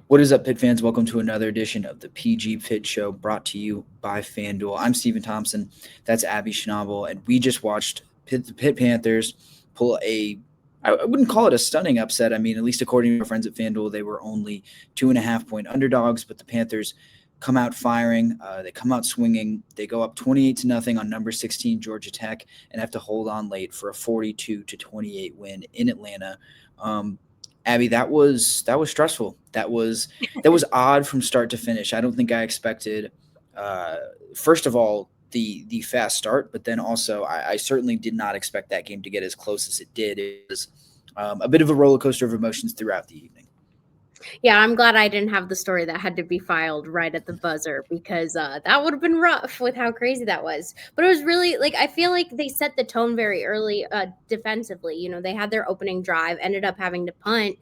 What is up, Pitt fans? Welcome to another edition of the PG Pitt Show, brought to you by FanDuel. I'm Stephen Thompson. That's Abby Schnable, and we just watched the Pitt Panthers pull I wouldn't call it a stunning upset. I mean, at least according to our friends at FanDuel, they were only 2.5-point underdogs, but the Panthers come out firing. They come out swinging. They go up 28-0 on number 16 Georgia Tech and have to hold on late for a 42-28 win in Atlanta. Abby, that was stressful. That was odd from start to finish. I don't think I expected, first of all, the fast start, but then also I certainly did not expect that game to get as close as it did. It was a bit of a roller coaster of emotions throughout the evening. Yeah, I'm glad I didn't have the story that had to be filed right at the buzzer because that would have been rough with how crazy that was. But it was really I feel like they set the tone very early defensively. You know, they had their opening drive, ended up having to punt,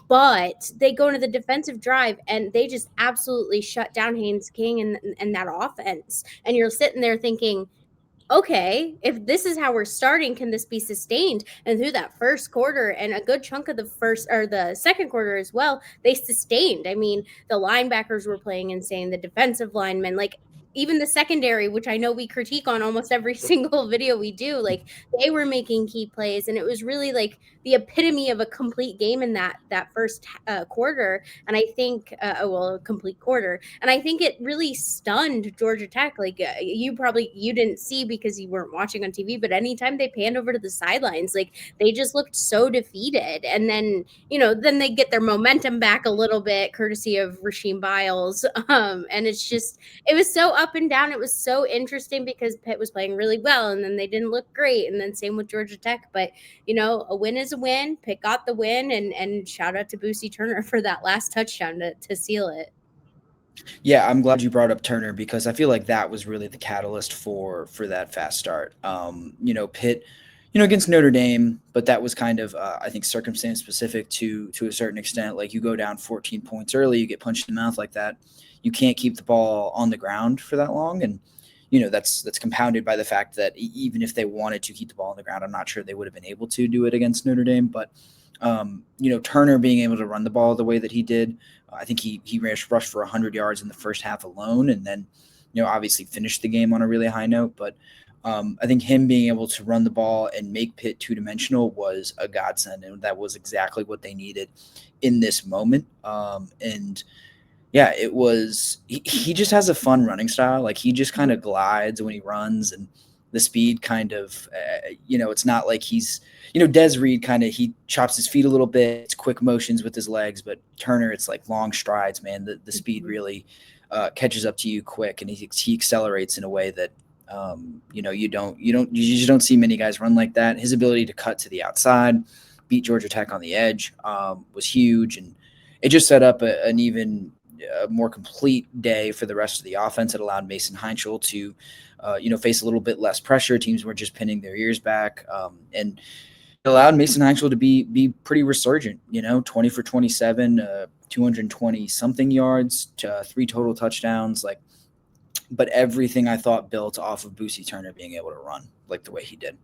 but they go into the defensive drive and they just absolutely shut down Haynes King and that offense. And you're sitting there thinking, okay, if this is how we're starting, can this be sustained? And through that first quarter and a good chunk of the second quarter as well, they sustained. I mean, the linebackers were playing insane, the defensive linemen, even the secondary, which I know we critique on almost every single video we do, they were making key plays. And it was really the epitome of a complete game in that first quarter. And I think, a complete quarter. And I think it really stunned Georgia Tech. You didn't see because you weren't watching on TV, but anytime they panned over to the sidelines, they just looked so defeated. And then, then they get their momentum back a little bit, courtesy of Rasheem Biles. And it was so up and down. It was so interesting because Pitt was playing really well and then they didn't look great. And then same with Georgia Tech. But, a win is a win. Pitt got the win, and shout out to Boosie Turner for that last touchdown to seal it. Yeah, I'm glad you brought up Turner because I feel like that was really the catalyst for that fast start. Pitt, against Notre Dame, but that was kind of I think circumstance specific to a certain extent. Like you go down 14 points early, you get punched in the mouth like that. You can't keep the ball on the ground for that long, and that's compounded by the fact that even if they wanted to keep the ball on the ground, I'm not sure they would have been able to do it against Notre Dame. But Turner being able to run the ball the way that he did, I think he rushed for 100 yards in the first half alone, and then obviously finished the game on a really high note. But I think him being able to run the ball and make Pitt two-dimensional was a godsend, and that was exactly what they needed in this moment. And yeah, it was. He just has a fun running style. Like he just kind of glides when he runs, and the speed kind of, it's not like he's, Des Reed he chops his feet a little bit. It's quick motions with his legs, but Turner, it's like long strides, man. The speed really catches up to you quick, and he accelerates in a way that, you just don't see many guys run like that. His ability to cut to the outside, beat Georgia Tech on the edge was huge, and it just set up an even more complete day for the rest of the offense. It allowed Mason Heintschel to, face a little bit less pressure. Teams were just pinning their ears back, and it allowed Mason Heintschel to be pretty resurgent. 20 for 27, 220 something yards, 3 total touchdowns. But everything I thought built off of Boosie Turner being able to run like the way he did.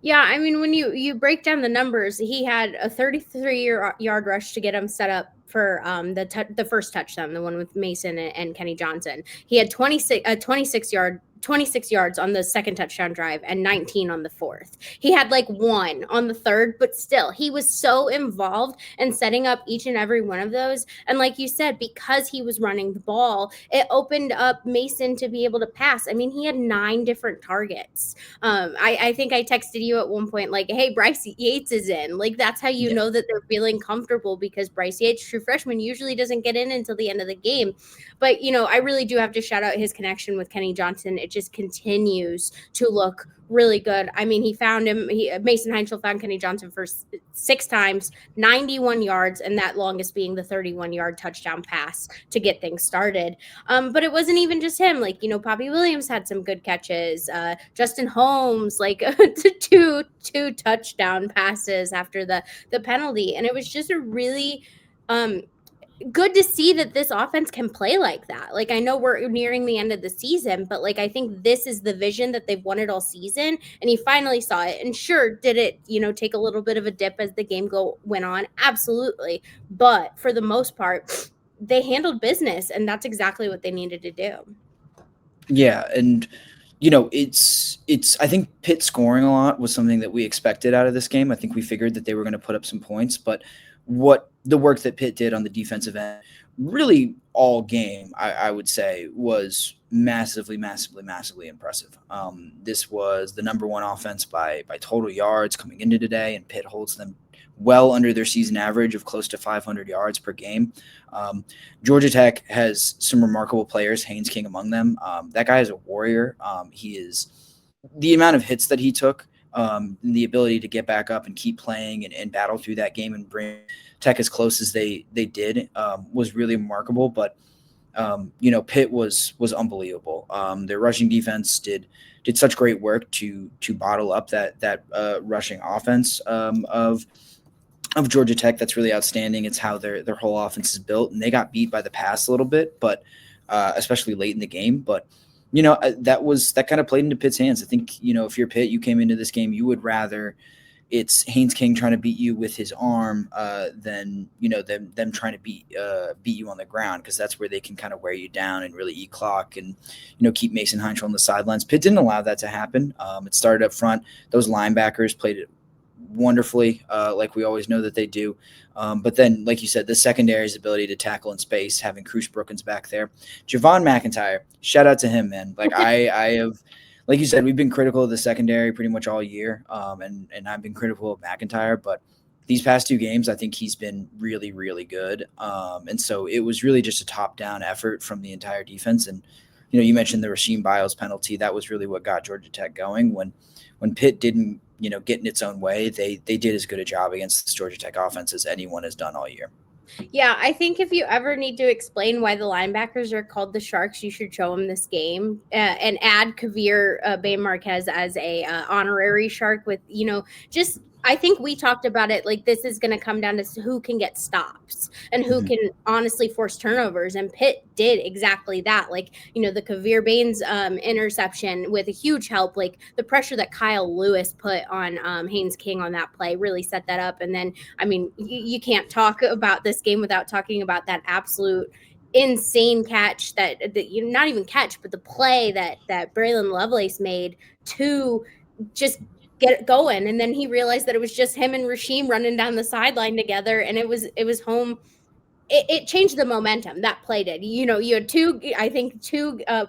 Yeah, I mean, when you break down the numbers, he had a 33-yard rush to get him set up for the first touchdown, the one with Mason and Kenny Johnson. He had 26 yards on the second touchdown drive and 19 on the fourth. He had 1 on the third, but still, he was so involved in setting up each and every one of those. And like you said, because he was running the ball, it opened up Mason to be able to pass. I mean, he had 9 different targets. I think I texted you at one point, hey, Bryce Yates is in. That's how you know that they're feeling comfortable, because Bryce Yates, true freshman, usually doesn't get in until the end of the game. But, I really do have to shout out his connection with Kenny Johnson. It just continues to look really good. I mean, Mason Heintschel found Kenny Johnson for 6 times, 91 yards, and that longest being the 31-yard touchdown pass to get things started. But it wasn't even just him. Bobby Williams had some good catches. Justin Holmes, two touchdown passes after the penalty. And it was just a really good to see that this offense can play like that. Like, I know we're nearing the end of the season, but like, I think this is the vision that they've wanted all season, and he finally saw it. And sure, did it, take a little bit of a dip as the game went on? Absolutely. But for the most part, they handled business, and that's exactly what they needed to do. Yeah, and it's I think Pitt scoring a lot was something that we expected out of this game. I think we figured that they were going to put up some points, but what the work that Pitt did on the defensive end, really all game, I would say, was massively, massively, massively impressive. This was the number one offense by total yards coming into today, and Pitt holds them well under their season average of close to 500 yards per game. Georgia Tech has some remarkable players, Haynes King among them. That guy is a warrior. He is the amount of hits that he took, and the ability to get back up and keep playing and battle through that game and bring Tech as close as they did was really remarkable. But Pitt was unbelievable. Their rushing defense did such great work to bottle up that rushing offense of Georgia Tech. That's really outstanding. It's how their whole offense is built, and they got beat by the pass a little bit, but especially late in the game. But that kind of played into Pitt's hands. I think if you're Pitt, you came into this game, you would rather it's Haynes King trying to beat you with his arm than them trying to beat you on the ground, because that's where they can kind of wear you down and really eat clock and keep Mason Heintschel on the sidelines. Pitt didn't allow that to happen. It started up front. Those linebackers played it wonderfully, like we always know that they do. But then, like you said, the secondary's ability to tackle in space, having Cruz Brookins back there. Javon McIntyre, shout out to him, man. Like I have, like you said, we've been critical of the secondary pretty much all year, and I've been critical of McIntyre, but these past two games, I think he's been really, really good. And so it was really just a top-down effort from the entire defense. And you mentioned the Rasheem Biles penalty. That was really what got Georgia Tech going. When Pitt didn't get in its own way, they did as good a job against this Georgia Tech offense as anyone has done all year. Yeah, I think if you ever need to explain why the linebackers are called the Sharks, you should show them this game and add Kavir Bains-Marquez as a honorary Shark with, just I think we talked about it. Like, this is going to come down to who can get stops and who can honestly force turnovers. And Pitt did exactly that. Like, the Kavir Bains interception with a huge help, like the pressure that Kyle Lewis put on Haynes King on that play really set that up. And then, I mean, you can't talk about this game without talking about that absolute insane catch that not even catch, but the play that Braylan Lovelace made to just get it going. And then he realized that it was just him and Rasheem running down the sideline together, and it was home. It changed the momentum. That play did. You had two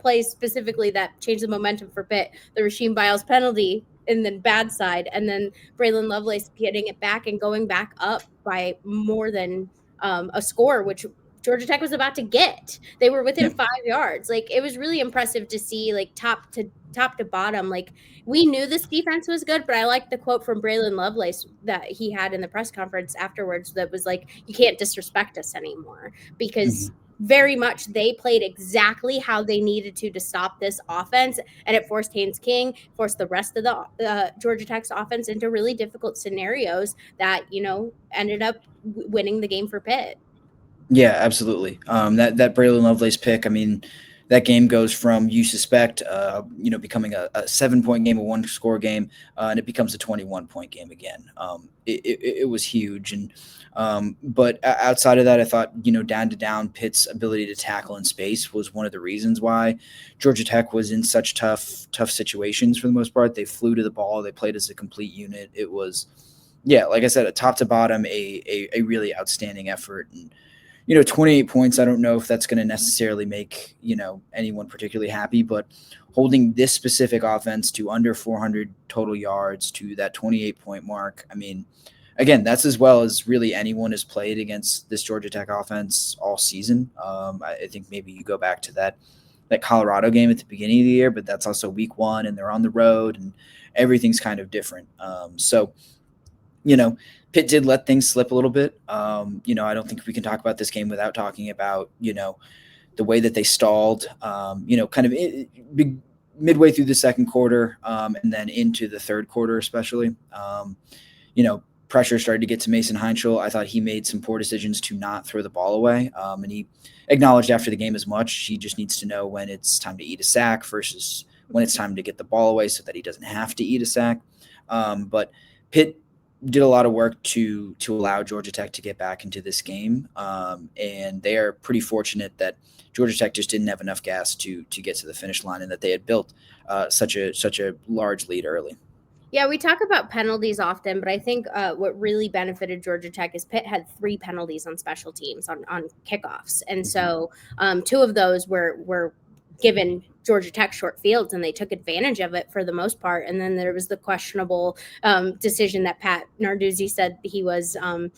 plays specifically that changed the momentum for Pitt. The Rasheem Biles penalty and then bad side, and then Braylan Lovelace getting it back and going back up by more than a score, which Georgia Tech was about to get. They were within 5 yards. Like, it was really impressive to see, like, top to bottom. Like, we knew this defense was good, but I like the quote from Braylan Lovelace that he had in the press conference afterwards that was like, you can't disrespect us anymore, because very much they played exactly how they needed to stop this offense, and it forced Haynes King, forced the rest of the Georgia Tech's offense into really difficult scenarios that, ended up winning the game for Pitt. Yeah, absolutely. That Braylan Lovelace pick, I mean, that game goes from you suspect, becoming a 7-point game, a 1-score game, and it becomes a 21-point game again. It was huge. And but outside of that, I thought, down to down, Pitt's ability to tackle in space was one of the reasons why Georgia Tech was in such tough situations for the most part. They flew to the ball. They played as a complete unit. It was, like I said, a top to bottom, a really outstanding effort. And 28 points, I don't know if that's going to necessarily make, anyone particularly happy, but holding this specific offense to under 400 total yards to that 28-point mark, I mean, again, that's as well as really anyone has played against this Georgia Tech offense all season. I think maybe you go back to that Colorado game at the beginning of the year, but that's also week 1 and they're on the road and everything's kind of different. Pitt did let things slip a little bit. I don't think we can talk about this game without talking about, the way that they stalled, kind of midway through the second quarter and then into the third quarter, especially. pressure started to get to Mason Heintschel. I thought he made some poor decisions to not throw the ball away. And he acknowledged after the game as much. He just needs to know when it's time to eat a sack versus when it's time to get the ball away so that he doesn't have to eat a sack. But Pitt did a lot of work to allow Georgia Tech to get back into this game. And they are pretty fortunate that Georgia Tech just didn't have enough gas to get to the finish line and that they had built such a large lead early. Yeah, we talk about penalties often, but I think what really benefited Georgia Tech is Pitt had 3 penalties on special teams on kickoffs. And so 2 of those were given Georgia Tech short fields, and they took advantage of it for the most part. And then there was the questionable decision that Pat Narduzzi said he was I'm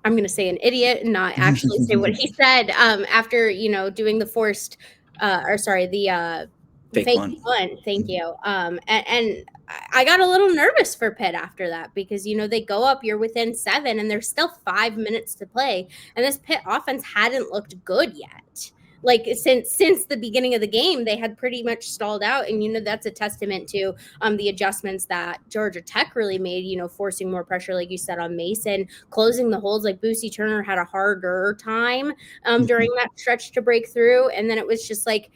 going to say an idiot and not actually say what he said after, doing the forced the fake punt. Thank you. And I got a little nervous for Pitt after that because, they go up, you're within 7 and there's still 5 minutes to play. And this Pitt offense hadn't looked good yet. Like since the beginning of the game, they had pretty much stalled out. And, that's a testament to the adjustments that Georgia Tech really made, forcing more pressure, like you said, on Mason, closing the holes. Like Boosie Turner had a harder time during that stretch to break through. And then it was just like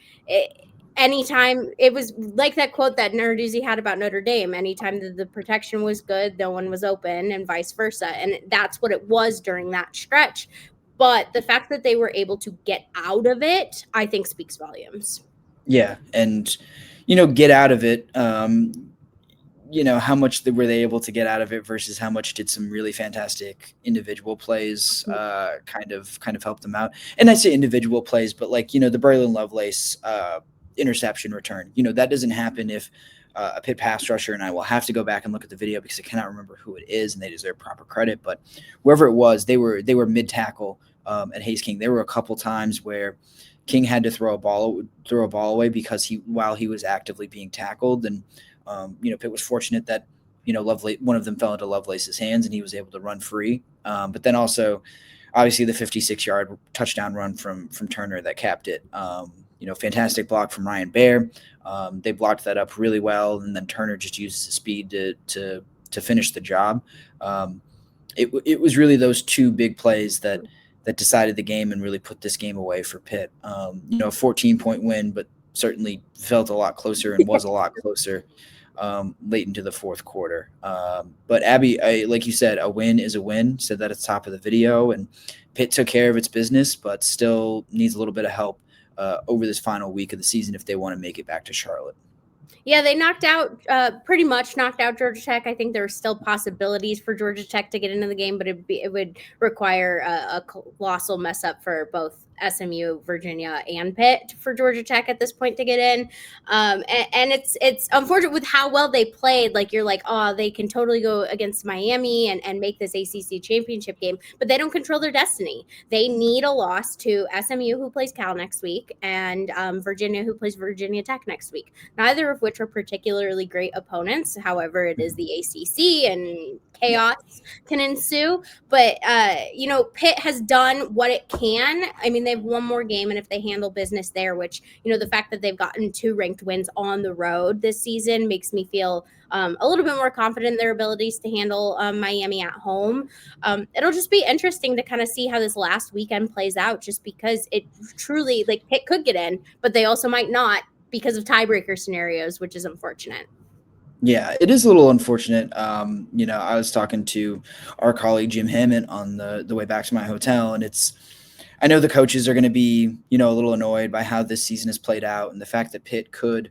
anytime, it was like that quote that Narduzzi had about Notre Dame, anytime the protection was good, no one was open, and vice versa. And that's what it was during that stretch. But the fact that they were able to get out of it, I think speaks volumes. Yeah. And, get out of it. How much were they able to get out of it versus how much did some really fantastic individual plays kind of help them out. And I say individual plays, but the Braylan Lovelace interception return, that doesn't happen if a Pitt pass rusher, and I will have to go back and look at the video because I cannot remember who it is, and they deserve proper credit. But whoever it was, they were mid tackle at Haynes King. There were a couple times where King had to throw a ball away because while he was actively being tackled, and Pitt was fortunate that one of them fell into Lovelace's hands and he was able to run free. But then also, obviously, the 56-yard touchdown run from Turner that capped it. Fantastic block from Ryan Baer. They blocked that up really well, and then Turner just used his speed to finish the job. It was really those 2 big plays that decided the game and really put this game away for Pitt. A 14-point win, but certainly felt a lot closer and was a lot closer late into the fourth quarter. But Abby, like you said, a win is a win. Said that at the top of the video, and Pitt took care of its business, but still needs a little bit of help over this final week of the season if they want to make it back to Charlotte. Yeah, they pretty much knocked out Georgia Tech. I think there are still possibilities for Georgia Tech to get into the game, but it would require a colossal mess up for both SMU, Virginia, and Pitt for Georgia Tech at this point to get in. And it's unfortunate with how well they played. Like, you're like, oh, they can totally go against Miami and make this ACC championship game, but they don't control their destiny. They need a loss to SMU, who plays Cal next week, and Virginia, who plays Virginia Tech next week, neither of which are particularly great opponents. However, it is the ACC and chaos can ensue. But, Pitt has done what it can. I mean, they have one more game, and if they handle business there, which, the fact that they've gotten 2 ranked wins on the road this season makes me feel a little bit more confident in their abilities to handle Miami at home. It'll just be interesting to kind of see how this last weekend plays out, just because it truly, Pitt could get in, but they also might not because of tiebreaker scenarios, which is unfortunate. Yeah, it is a little unfortunate. I was talking to our colleague Jim Hammond on the way back to my hotel, and I know the coaches are going to be, a little annoyed by how this season has played out, and the fact that Pitt could,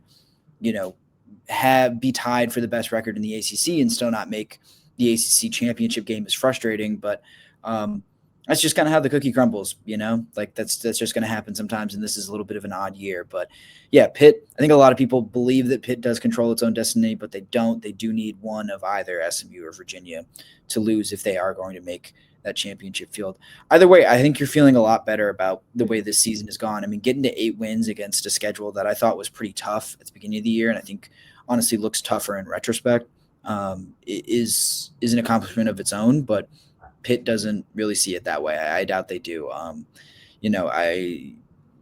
be tied for the best record in the ACC and still not make the ACC championship game is frustrating. But that's just kind of how the cookie crumbles, that's just going to happen sometimes. And this is a little bit of an odd year, but yeah, Pitt, I think a lot of people believe that Pitt does control its own destiny, but they don't. They do need one of either SMU or Virginia to lose if they are going to make that championship field. Either way, I think you're feeling a lot better about the way this season has gone. I mean, getting to 8 wins against a schedule that I thought was pretty tough at the beginning of the year, and I think honestly looks tougher in retrospect, is an accomplishment of its own, but Pitt doesn't really see it that way. I doubt they do.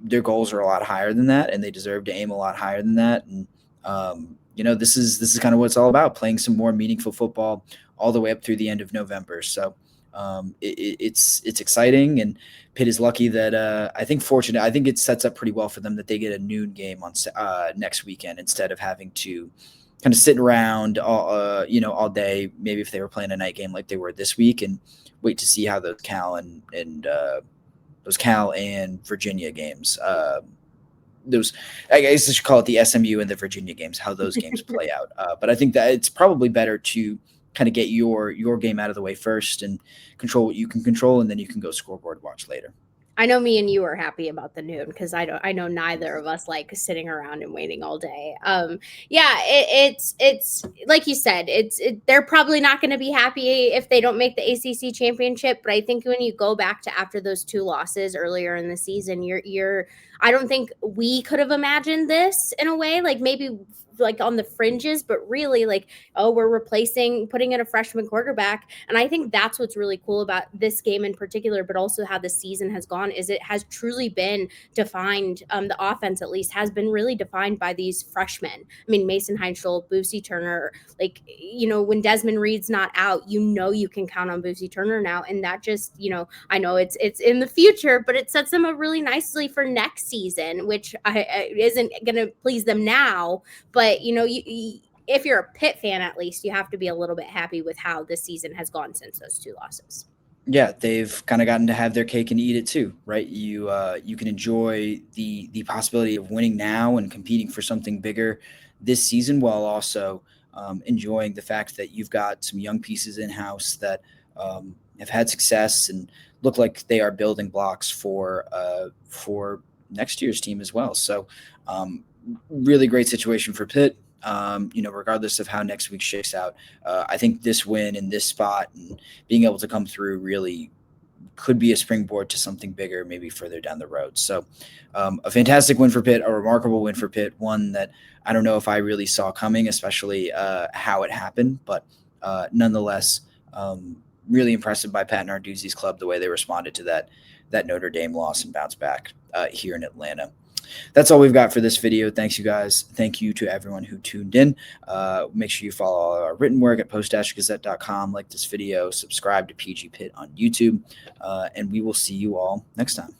Their goals are a lot higher than that, and they deserve to aim a lot higher than that. And This is kind of what it's all about, playing some more meaningful football all the way up through the end of November. So it's exciting, and Pitt is lucky that I think it sets up pretty well for them that they get a noon game on next weekend instead of having to kind of sit around all day, maybe if they were playing a night game like they were this week, and wait to see how those Cal and Virginia games, those, I guess I should call it the SMU and the Virginia games, how those games play out. But I think that it's probably better to kind of get your game out of the way first and control what you can control, and then you can go scoreboard watch later. I know me and you are happy about the noon because I know neither of us like sitting around and waiting all day. It's like you said, they're probably not going to be happy if they don't make the ACC championship. But I think when you go back to after those 2 losses earlier in the season, I don't think we could have imagined this in a way, like maybe like on the fringes, but really like, oh, we're putting in a freshman quarterback. And I think that's what's really cool about this game in particular, but also how the season has gone, is it has truly been defined. The offense, at least, has been really defined by these freshmen. I mean, Mason Heintschel, Boosie Turner, when Desmond Reed's not out, you can count on Boosie Turner now. And that just, I know it's in the future, but it sets them up really nicely for next season, which isn't going to please them now. But, if you're a Pitt fan, at least, you have to be a little bit happy with how this season has gone since those 2 losses. Yeah, they've kind of gotten to have their cake and eat it too, right? You can enjoy the possibility of winning now and competing for something bigger this season, while also enjoying the fact that you've got some young pieces in-house that have had success and look like they are building blocks for next year's team as well. So really great situation for Pitt. Regardless of how next week shakes out, I think this win in this spot and being able to come through really could be a springboard to something bigger, maybe further down the road. So a fantastic win for Pitt, a remarkable win for Pitt, one that I don't know if I really saw coming, especially how it happened, but nonetheless, really impressive by Pat Narduzzi's club, the way they responded to that Notre Dame loss and bounce back here in Atlanta. That's all we've got for this video. Thanks, you guys. Thank you to everyone who tuned in. Make sure you follow all our written work at post-gazette.com. Like this video, subscribe to PG Pitt on YouTube, and we will see you all next time.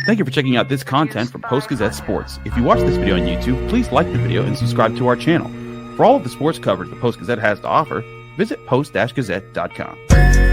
Thank you for checking out this content from Post-Gazette Sports. If you watch this video on YouTube, please like the video and subscribe to our channel. For all of the sports coverage the Post-Gazette has to offer, visit post-gazette.com.